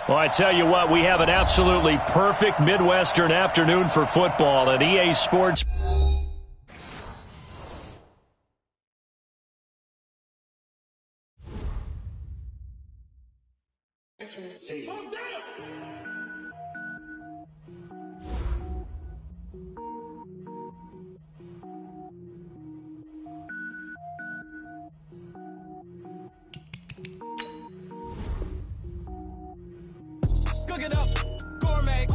Well, I tell you what, we have an absolutely perfect Midwestern afternoon for football at EA Sports. Cook it up, gourmet.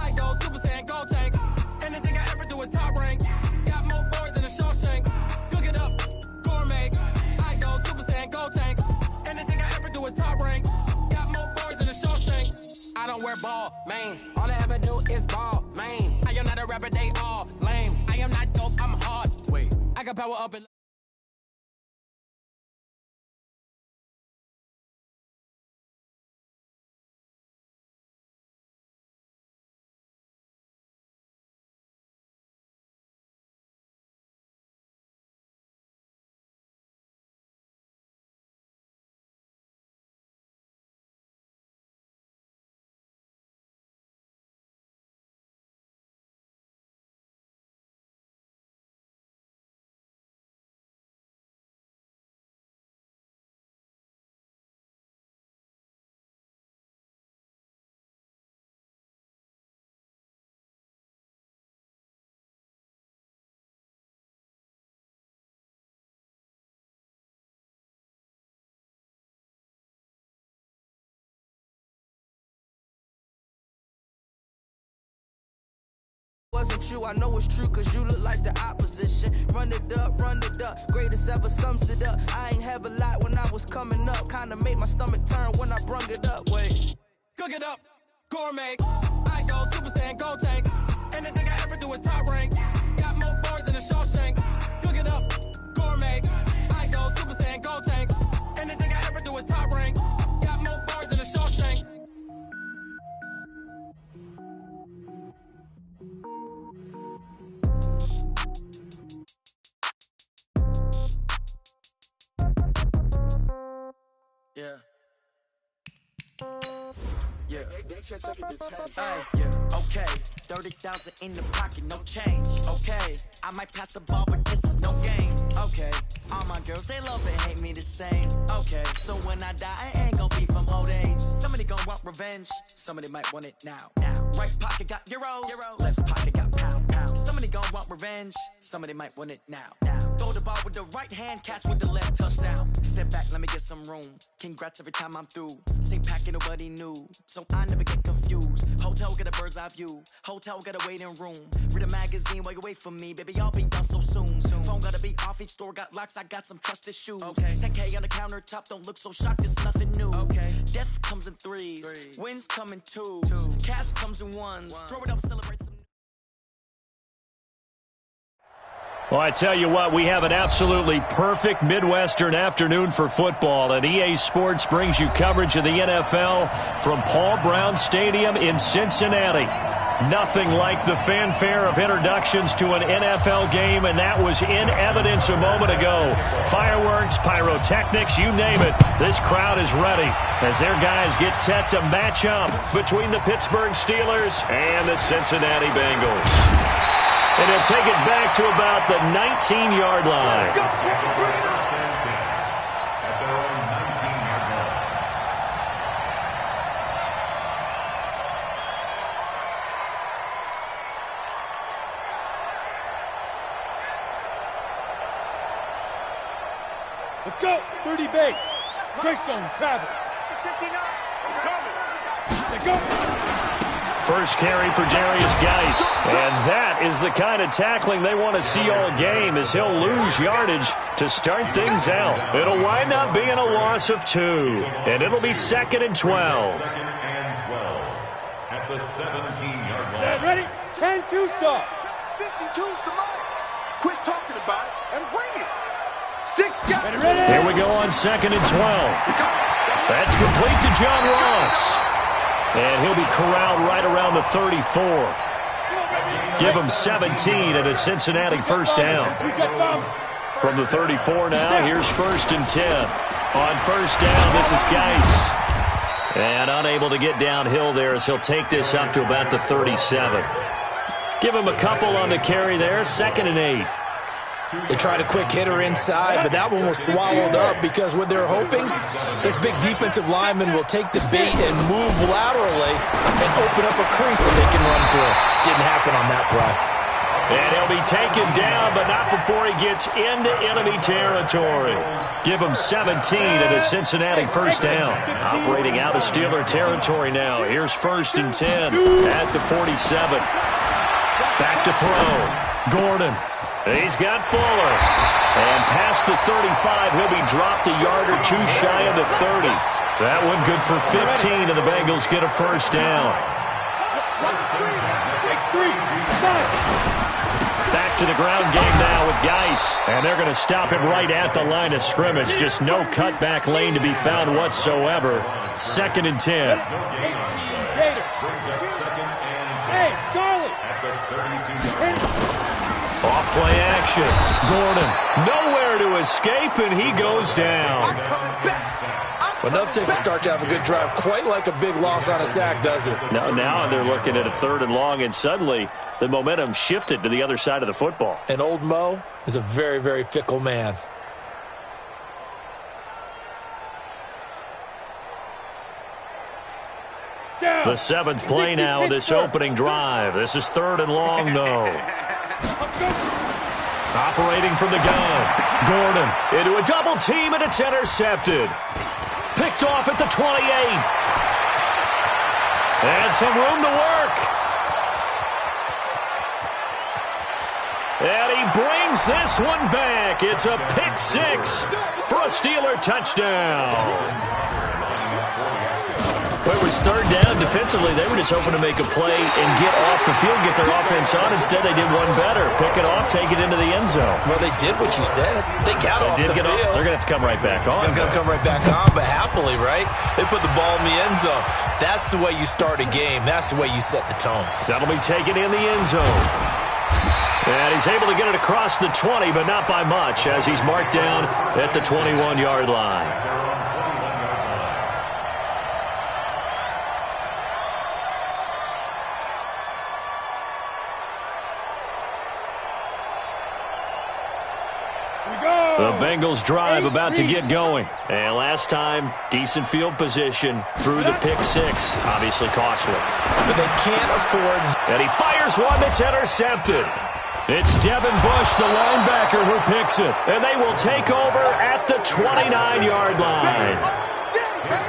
I go Super Saiyan, go tank. Anything I ever do is top rank. Got more boys than a Shawshank. Cook it up, gourmet. I go Super Saiyan, go tank. Anything I ever do is top rank. Got more boys than a Shawshank. I don't wear ball mains. All I ever do is ball main. I am not a rapper, they all lame. I am not dope, I'm hard. Wait, I got power up and. Wasn't you, I know it's true, cause you look like the opposition. Run it up, greatest ever sums it up. I ain't have a lot when I was coming up, kinda made my stomach turn when I brung it up. Wait, cook it up, gourmet. I go Super Saiyan, go tank. Anything I ever do is top rank. Got more boys than a Shawshank. Cook it up, gourmet. I go Super Saiyan, go tank. Anything I ever do is top rank. Got more boys than a Shawshank. Yeah. Yeah. Hey, yeah. Okay. 30,000 in the pocket, no change. Okay. I might pass the ball, but this is no game. Okay. All my girls, they love and hate me the same. Okay. So when I die, I ain't gonna be from old age. Somebody gonna want revenge. Somebody might want it now. Right pocket got euros. Left pocket got pound. Somebody gonna want revenge. Somebody might want it now. Throw the ball with the right hand, catch with the left, touchdown. Step back, let me get some room. Congrats every time I'm through. Same packet, nobody knew, so I never get confused. Hotel got a bird's eye view. Hotel got a waiting room. Read a magazine while you wait for me, baby. I'll be done so soon. Phone gotta be off. Each store got locks. I got some trusted shoes. 10K on the countertop. Don't look so shocked. It's nothing new. Death comes in threes. Wins come in twos. Cash comes in ones. Throw it up, celebrate some. Well, I tell you what, we have an absolutely perfect Midwestern afternoon for football, and EA Sports brings you coverage of the NFL from Paul Brown Stadium in Cincinnati. Nothing like the fanfare of introductions to an NFL game, and that was in evidence a moment ago. Fireworks, pyrotechnics, you name it. This crowd is ready as their guys get set to match up between the Pittsburgh Steelers and the Cincinnati Bengals. And he'll take it back to about the 19-yard line. Let's go. 30 base. Greystone travel. 59. Let's go. First carry for Darius Geis. And that is the kind of tackling they want to see all game, as he'll lose yardage to start things out. It'll wind up being a loss of 2. And it'll be 2nd and 12. At the 17-yard line. Ready? 10-2 sauce. 52's the line. Quit talking about it and bring it. Here we go on 2nd and 12. That's complete to John Ross. And he'll be corralled right around the 34. Give him 17 and a Cincinnati first down. From the 34 now, here's 1st and 10. On first down, this is Geis. And unable to get downhill there as he'll take this up to about the 37. Give him a couple on the carry there, 2nd and 8. They tried a quick hitter inside, but that one was swallowed up because what they're hoping, this big defensive lineman will take the bait and move laterally and open up a crease that they can run through. Didn't happen on that play. And he'll be taken down, but not before he gets into enemy territory. Give him 17 and a Cincinnati first down. Operating out of Steeler territory now. Here's 1st and 10 at the 47. Back to throw. Gordon. He's got Fuller. And past the 35, he'll be dropped a yard or two shy of the 30. That one good for 15, and the Bengals get a first down. Back to the ground game now with Geis. And they're going to stop him right at the line of scrimmage. Just no cutback lane to be found whatsoever. 2nd and 10. Hey, Charlie! Off play action. Gordon nowhere to escape, and he goes down. But enough takes to start to have a good drive, quite like a big loss on a sack, does it? Now they're looking at a 3rd and long, and suddenly the momentum shifted to the other side of the football. And old Mo is a very, very fickle man. The 7th play now of this opening drive. This is 3rd and long, though. Operating from the gun. Gordon into a double team, and it's intercepted. Picked off at the 28. And some room to work. And he brings this one back. It's a pick 6 for a Steeler touchdown. Well, it was 3rd down. Defensively, they were just hoping to make a play and get off the field, get their offense on. Instead, they did one better. Pick it off, take it into the end zone. Well, they did what you said. They got off the field. They're going to have to come right back on. They're going to come right back on, but happily, right? They put the ball in the end zone. That's the way you start a game. That's the way you set the tone. That'll be taken in the end zone. And he's able to get it across the 20, but not by much, as he's marked down at the 21-yard line. The Bengals drive about to get going. And last time, decent field position through the pick 6. Obviously costly. But they can't afford. And he fires one that's intercepted. It's Devin Bush, the linebacker, who picks it. And they will take over at the 29-yard line.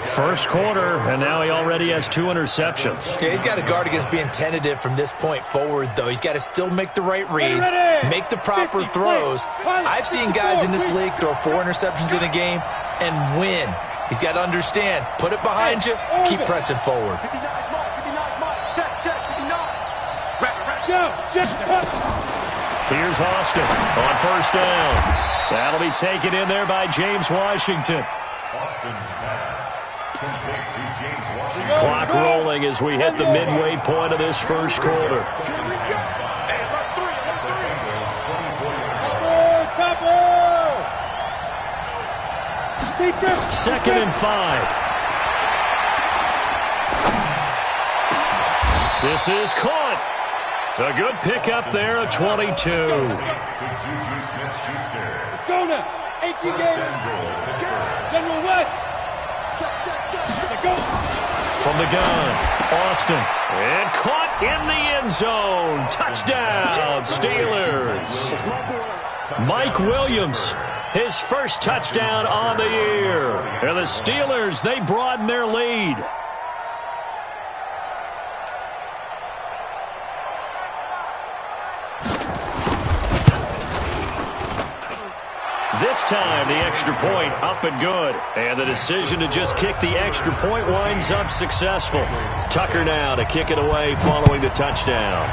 First quarter, and now he already has 2 interceptions. Yeah, he's got to guard against being tentative from this point forward, though. He's got to still make the right reads, make the proper throws. I've seen guys in this league throw 4 interceptions in a game and win. He's got to understand, put it behind you, keep pressing forward. Here's Austin on first down. That'll be taken in there by James Washington. Austin's pass. Complete to James Washington. Clock rolling as we hit the midway point of this first quarter. Second and 5. This is caught. A good pickup there at 22. To Juju Smith-Schuster. Let's go now. 18 games. General West. Let's go. From the gun, Austin. And caught in the end zone. Touchdown, Steelers. Mike Williams, his first touchdown on the year. And the Steelers, they broaden their lead. This time, the extra point up and good. And the decision to just kick the extra point winds up successful. Tucker now to kick it away following the touchdown.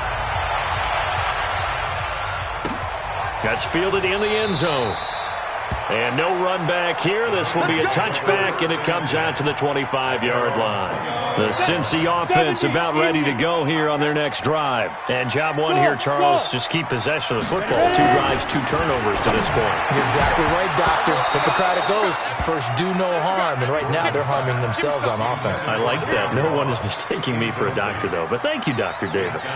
That's fielded in the end zone. And no run back here. This will be a touchback, and it comes out to the 25-yard line. The Cincy offense about ready to go here on their next drive. And job one here, Charles, just keep possession of the football. 2 drives, 2 turnovers to this point. You're exactly right, Doctor. Hippocratic oath. First, do no harm. And right now, they're harming themselves on offense. I like that. No one is mistaking me for a doctor, though. But thank you, Dr. Davis.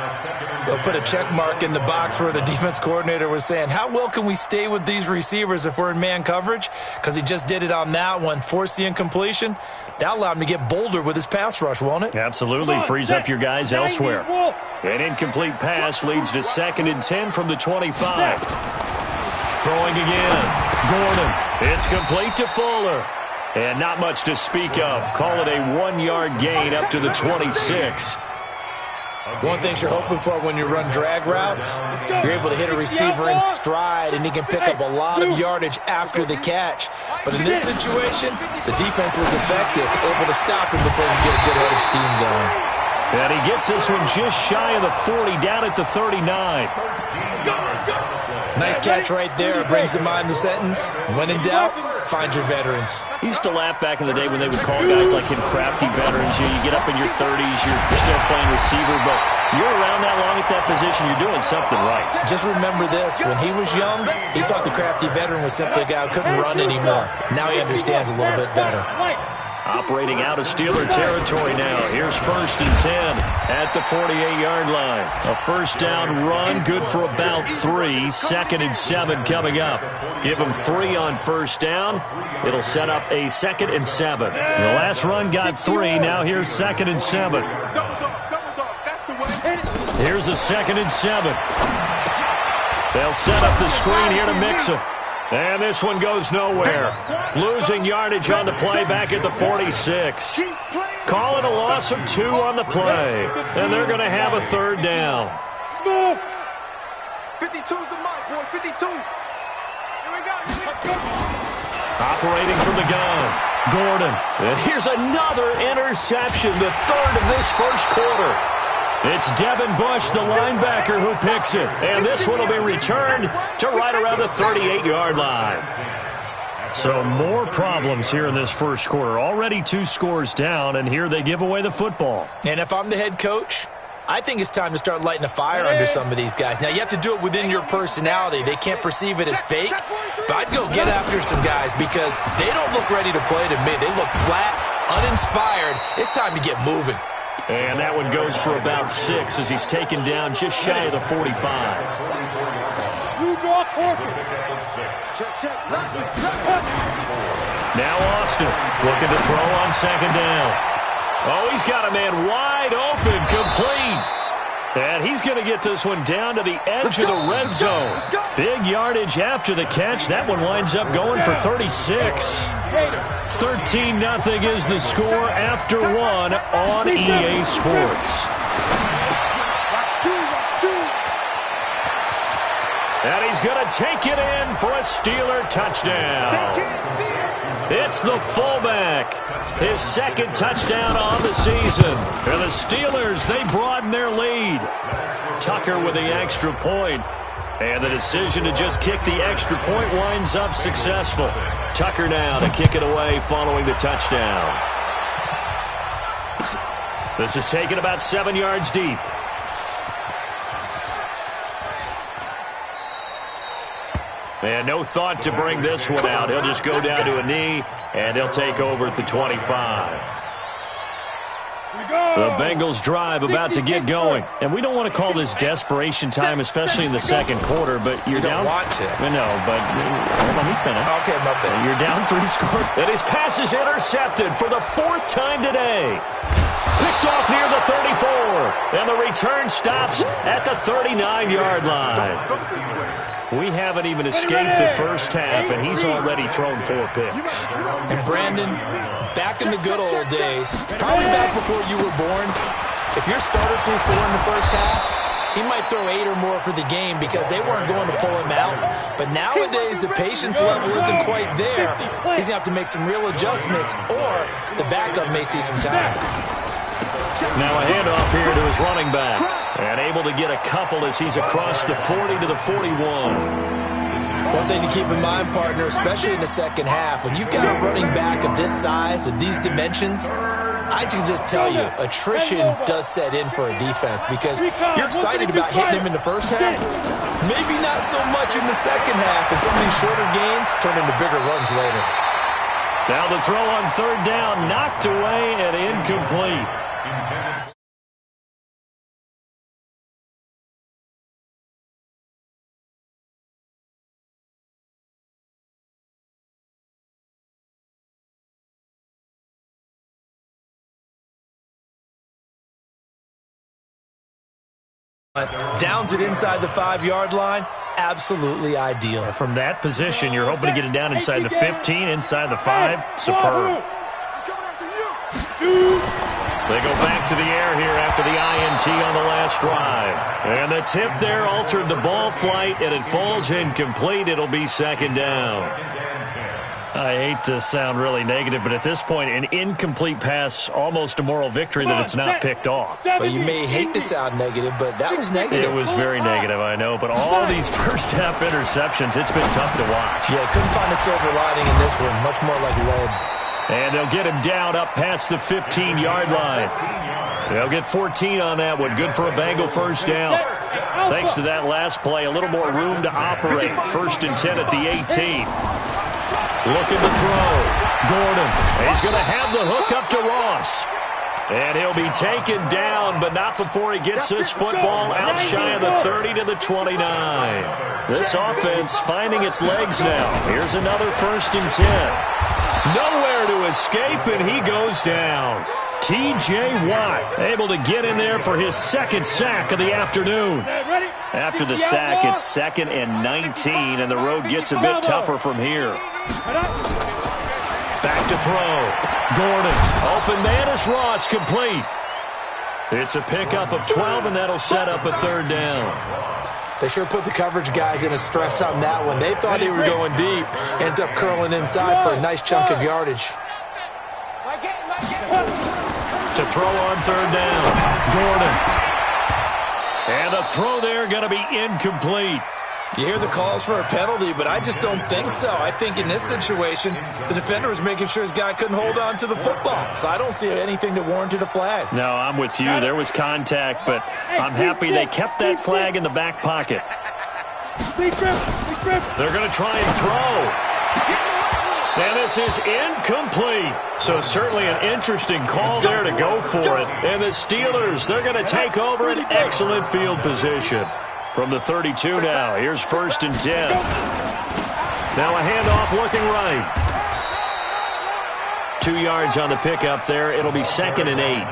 They'll put a check mark in the box where the defense coordinator was saying, how well can we stay with these receivers if we're in man coverage? Because he just did it on that one, forced the incompletion. That'll allow him to get bolder with his pass rush, won't it? Absolutely. Frees up your guys elsewhere. An incomplete pass leads to 2nd and 10 from the 25. Throwing again. Gordon. It's complete to Fuller. And not much to speak of. Call it a 1-yard gain up to the 26. One thing you're hoping for when you run drag routes, you're able to hit a receiver in stride, and he can pick up a lot of yardage after the catch. But in this situation, the defense was effective, able to stop him before he get a good head of steam going. And he gets this one just shy of the 40, down at the 39. Nice catch right there. Brings to mind the sentence, when in doubt, find your veterans. I used to laugh back in the day when they would call guys like him crafty veterans. You get up in your 30s, you're still playing receiver, but you're around that long at that position, you're doing something right. Just remember this, when he was young, he thought the crafty veteran was simply a guy who couldn't run anymore. Now he understands a little bit better. Operating out of Steeler territory now. Here's 1st and 10 at the 48-yard line. A first down run, good for about 3. 2nd and 7 coming up. Give them 3 on first down. It'll set up a 2nd and 7. The last run got 3. Now here's 2nd and 7. Here's a 2nd and 7. They'll set up the screen here to mix them. And this one goes nowhere. Losing yardage on the play back at the 46. Call it a loss of 2 on the play. And they're going to have a 3rd down. Smooth. 52's the mic, boy. 52. Here we go. Operating from the gun. Gordon. And here's another interception, the 3rd of this first quarter. It's Devin Bush, the linebacker, who picks it. And this one will be returned to right around the 38-yard line. So more problems here in this first quarter. Already 2 scores down, and here they give away the football. And if I'm the head coach, I think it's time to start lighting a fire under some of these guys. Now, you have to do it within your personality. They can't perceive it as fake. But I'd go get after some guys because they don't look ready to play to me. They look flat, uninspired. It's time to get moving. And that one goes for about 6 as he's taken down just shy of the 45. Now Austin looking to throw on 2nd down. Oh, he's got a man wide open, complete. And he's going to get this one down to the edge of the red zone. Big yardage after the catch. That one winds up going for 36. 13-0 is the score after 1 on EA Sports. And he's going to take it in for a Steeler touchdown. It's the fullback. His 2nd touchdown on the season. And the Steelers, they broaden their lead. Tucker with the extra point. And the decision to just kick the extra point winds up successful. Tucker now to kick it away following the touchdown. This is taken about 7 yards deep. And no thought to bring this one out. He'll just go down to a knee, and he'll take over at the 25. The Bengals drive about to get going. And we don't want to call this desperation time, especially in the second quarter, but you're down. You don't want to. No, but let me finish. Okay, my bad. You're down 3 scores. And his pass is intercepted for the 4th time today. Picked off near the 34. And the return stops at the 39-yard line. We haven't even escaped the first half, and he's already thrown 4 picks. And Brandon, back in the good old days, probably back before you were born, if your starter threw 4 in the first half, he might throw 8 or more for the game because they weren't going to pull him out. But nowadays, the patience level isn't quite there. He's going to have to make some real adjustments, or the backup may see some time. Now a handoff here to his running back. And able to get a couple as he's across the 40 to the 41. One thing to keep in mind, partner, especially in the second half, when you've got a running back of this size, of these dimensions, I can just tell you, attrition does set in for a defense because you're excited about hitting him in the first half. Maybe not so much in the second half, and some of these shorter gains turn into bigger runs later. Now the throw on third down, knocked away and incomplete. Downs it inside the 5-yard line, absolutely ideal. From that position, you're hoping to get it down inside the 15, inside the 5. Superb. They go back to the air here after the INT on the last drive. And the tip there altered the ball flight, and it falls incomplete. It'll be second down. I hate to sound really negative, but at this point, an incomplete pass, almost a moral victory that it's not picked off. Well, you may hate to sound negative, but that was negative. It was very negative, I know. But all these first-half interceptions, it's been tough to watch. Yeah, couldn't find a silver lining in this one. Much more like lead. And they'll get him down up past the 15-yard line. They'll get 14 on that one. Good for a Bengal first down. Thanks to that last play, a little more room to operate. 1st and 10 at the 18. Looking to throw. Gordon. He's going to have the hook up to Ross. And he'll be taken down, but not before he gets this football out shy of the 30 to the 29. This offense finding its legs now. Here's another 1st and 10. Nowhere to escape, and he goes down. T.J. Watt able to get in there for his 2nd sack of the afternoon. After the sack, it's 2nd and 19, and the road gets a bit tougher from here. Back to throw. Gordon. Open man is Ross, complete. It's a pickup of 12, and that'll set up a 3rd down. They sure put the coverage guys in a stress on that one. They thought they were going deep. Ends up curling inside for a nice chunk of yardage. To throw on 3rd down. Gordon. And the throw there going to be incomplete. You hear the calls for a penalty, but I just don't think so. I think in this situation, the defender was making sure his guy couldn't hold on to the football. So I don't see anything that warranted a flag. No, I'm with you. There was contact, but I'm happy they kept that flag in the back pocket. They're going to try and throw. And this is incomplete. So certainly an interesting call there to go for it. And the Steelers, they're going to take over an excellent field position. From the 32 now, here's 1st and 10. Now a handoff looking right. 2 yards on the pickup there. It'll be 2nd and 8.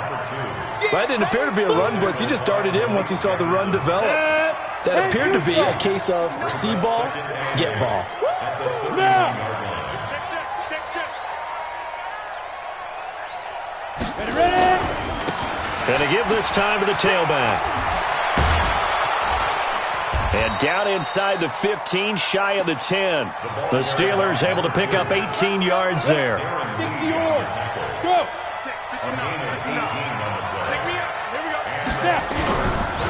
That didn't appear to be a run blitz. He just darted in once he saw the run develop. That appeared to be a case of see ball, get ball. And to give this time to the tailback. And down inside the 15, shy of the 10. The Steelers able to pick up 18 yards there.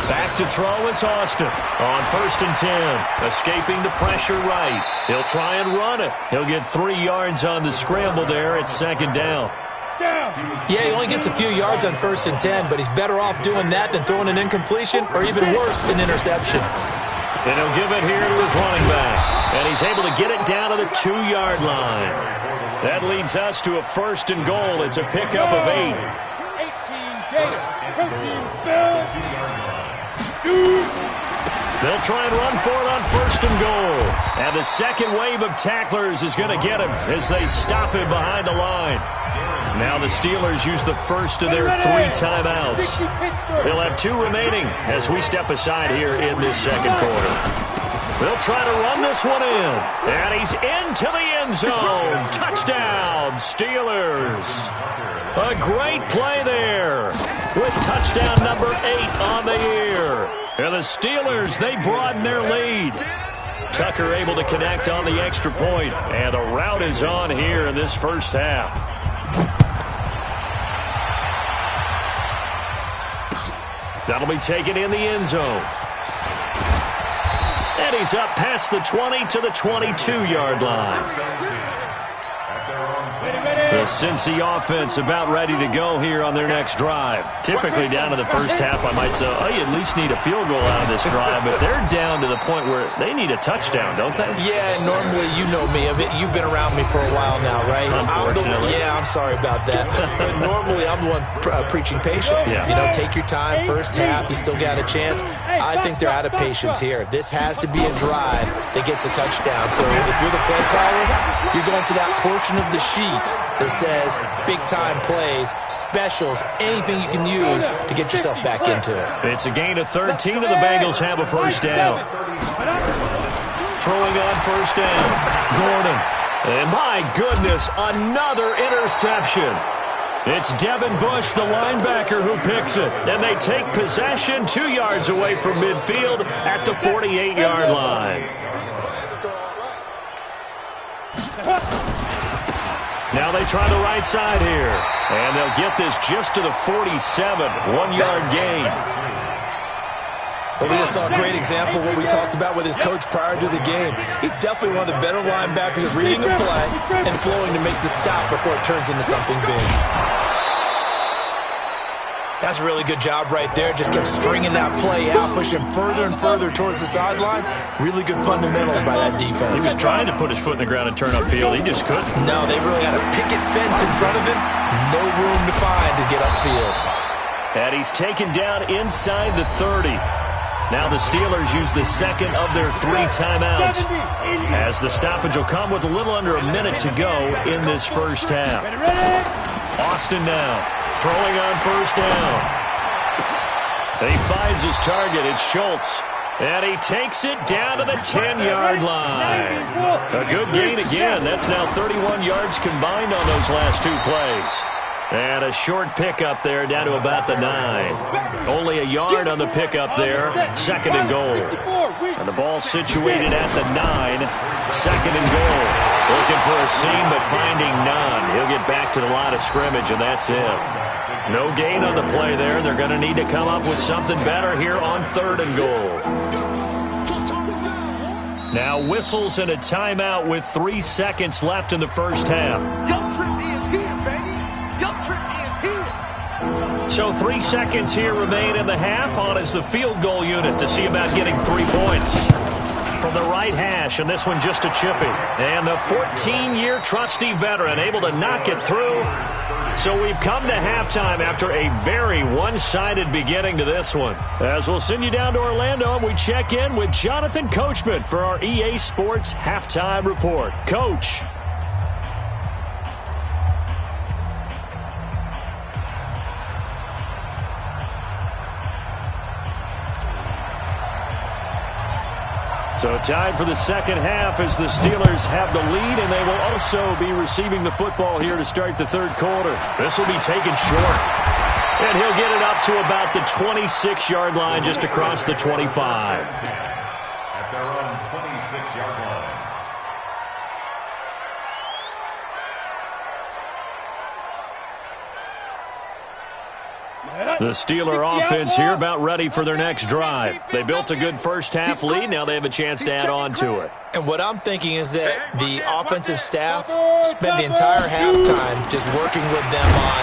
Back to throw is Austin on 1st and 10. Escaping the pressure right. He'll try and run it. He'll get 3 yards on the scramble there. It's 2nd down. Yeah, he only gets a few yards on 1st and 10, but he's better off doing that than throwing an incompletion or even worse, an interception. And he'll give it here to his running back. And he's able to get it down to the 2-yard line. That leads us to a 1st and goal. It's a pickup of 8. 18 Gator. Protein spill. They'll try and run for it on 1st and goal. And the second wave of tacklers is going to get him as they stop him behind the line. Now the Steelers use the first of their 3 timeouts. They'll have 2 remaining as we step aside here in this second quarter. They'll try to run this one in. And he's into the end zone. Touchdown, Steelers. A great play there with touchdown number 8 on the year. And the Steelers, they broaden their lead. Tucker able to connect on the extra point. And the route is on here in this first half. That'll be taken in the end zone. And he's up past the 20 to the 22-yard line. The Cincy offense about ready to go here on their next drive. Typically down to the first half, I might say, oh, you at least need a field goal out of this drive, but they're down to the point where they need a touchdown, don't they? Yeah, normally, you know me. You've been around me for a while now, right? Unfortunately. I'm sorry about that. But normally, I'm the one preaching patience. Yeah. You know, take your time. First half, you still got a chance. I think they're out of patience here. This has to be a drive that gets a touchdown. So if you're the play caller, you're going to that portion of the sheet that says big-time plays, specials, anything you can use to get yourself back into it. It's a gain of 13, and the Bengals have a first down. Throwing on first down, Gordon. And my goodness, another interception. It's Devin Bush, the linebacker, who picks it. And they take possession 2 yards away from midfield at the 48-yard line. Now they try the right side here. And they'll get this just to the 47, 1-yard gain. But we just saw a great example of what we talked about with his coach prior to the game. He's definitely one of the better linebackers at reading a play and flowing to make the stop before it turns into something big. That's a really good job right there. Just kept stringing that play out, pushing further and further towards the sideline. Really good fundamentals by that defense. He was trying to put his foot in the ground and turn upfield. He just couldn't. No, they really had a picket fence in front of him. No room to find to get upfield. And he's taken down inside the 30. Now the Steelers use the second of their 3 timeouts, as the stoppage will come with a little under a minute to go in this first half. Austin now throwing on first down. He finds his target. It's Schultz. And he takes it down to the 10-yard line. A good gain again. That's now 31 yards combined on those last 2 plays. And a short pickup there down to about the 9. Only a yard on the pickup there. Second and goal. And the ball situated at the 9. Second and goal. Looking for a seam, but finding none. He'll get back to the line of scrimmage, and that's it. No gain on the play there. They're going to need to come up with something better here on third and goal. Now whistles and a timeout with 3 seconds left in the first half. So 3 seconds here remain in the half. On is the field goal unit to see about getting 3 points. From the right hash, and this one just a chippy. And the 14-year trusty veteran able to knock it through. So we've come to halftime after a very one-sided beginning to this one. As we'll send you down to Orlando, and we check in with Jonathan Coachman for our EA Sports Halftime Report. Coach. So tied for the second half as the Steelers have the lead, and they will also be receiving the football here to start the third quarter. This will be taken short. And he'll get it up to about the 26-yard line, just across the 25. At their own 26-yard line. The Steeler offense here about ready for their next drive. They built a good first half lead. Now they have a chance to add on to it. And what I'm thinking is that the offensive staff spent the entire halftime just working with them on,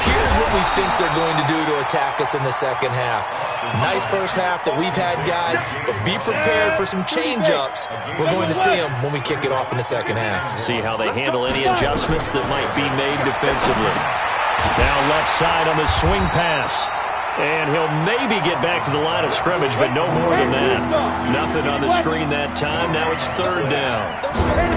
here's what we think they're going to do to attack us in the second half. Nice first half that we've had, guys, but be prepared for some change-ups. We're going to see them when we kick it off in the second half. See how they handle any adjustments that might be made defensively. Now left side on the swing pass. And he'll maybe get back to the line of scrimmage, but no more than that. Nothing on the screen that time. Now it's third down.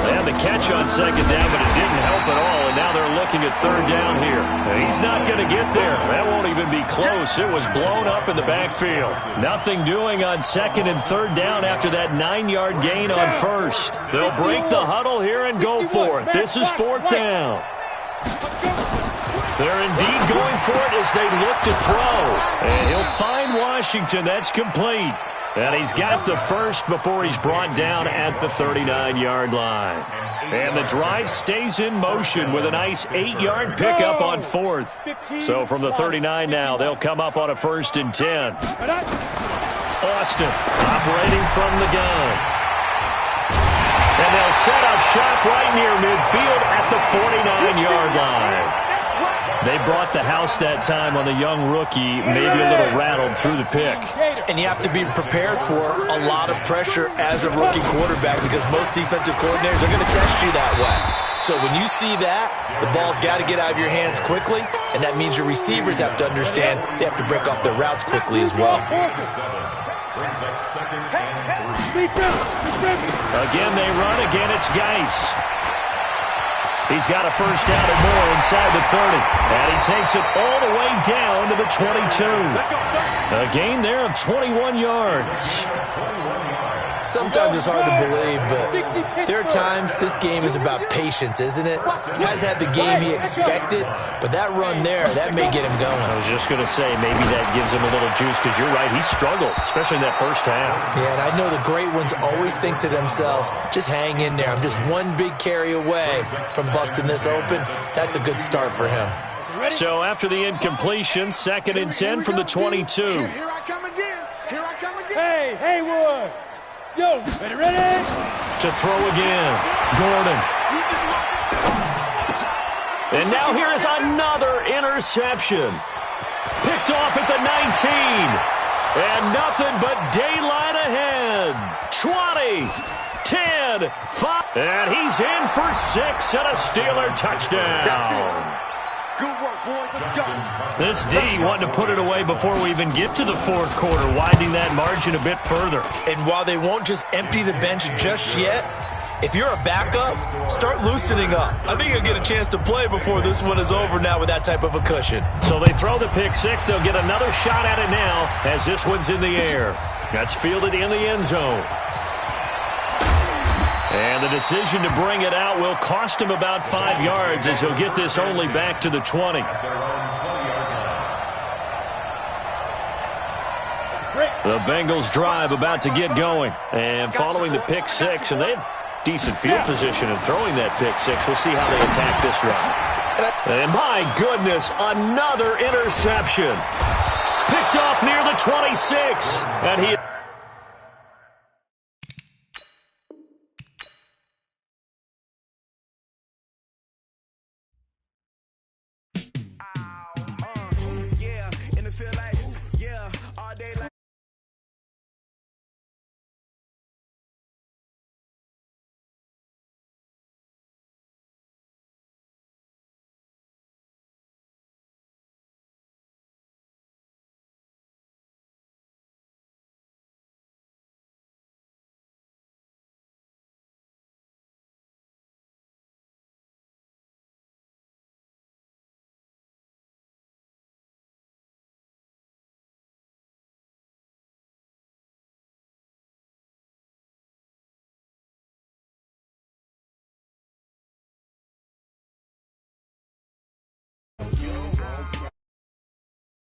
They had the catch on second down, but it didn't help at all. And now they're looking at third down here. He's not going to get there. That won't even be close. It was blown up in the backfield. Nothing doing on second and third down after that 9-yard gain on first. They'll break the huddle here and go for it. This is fourth down. They're indeed going for it as they look to throw. And he'll find Washington. That's complete. And he's got the first before he's brought down at the 39-yard line. And the drive stays in motion with a nice 8-yard pickup on fourth. So from the 39 now, they'll come up on a 1st and 10. Austin operating from the gun. And they'll set up shop right near midfield at the 49-yard line. They brought the house that time on the young rookie, maybe a little rattled through the pick. And you have to be prepared for a lot of pressure as a rookie quarterback because most defensive coordinators are going to test you that way. So when you see that, the ball's got to get out of your hands quickly, and that means your receivers have to understand they have to break off their routes quickly as well. Again, they run. Again, it's Geis. He's got a first down and more inside the 30. And he takes it all the way down to the 22. A gain there of 21 yards. Sometimes it's hard to believe, but there are times this game is about patience, isn't it? Has had the game he expected, but that run there, that may get him going. I was just going to say, maybe that gives him a little juice, because you're right, he struggled, especially in that first half. Yeah, and I know the great ones always think to themselves, just hang in there. I'm just one big carry away from busting this open. That's a good start for him. So after the incompletion, 2nd and 10 from the 22. Here I come again. Here I come again. Hey, Haywood. Yo, ready? To throw again. Gordon. And now here is another interception. Picked off at the 19. And nothing but daylight ahead. 20, 10, 5. And he's in for 6 and a Steeler touchdown. Good work, boys. Let's go. This D wanting to put it away before we even get to the 4th quarter, widening that margin a bit further. And while they won't just empty the bench just yet, if you're a backup, start loosening up. I think you'll get a chance to play before this one is over now with that type of a cushion. So they throw the pick 6. They'll get another shot at it now as this one's in the air. That's fielded in the end zone. And the decision to bring it out will cost him about 5 yards as he'll get this only back to the 20. The Bengals drive about to get going. And following the pick 6, and they had decent field position in throwing that pick 6. We'll see how they attack this run. And my goodness, another interception. Picked off near the 26. And he...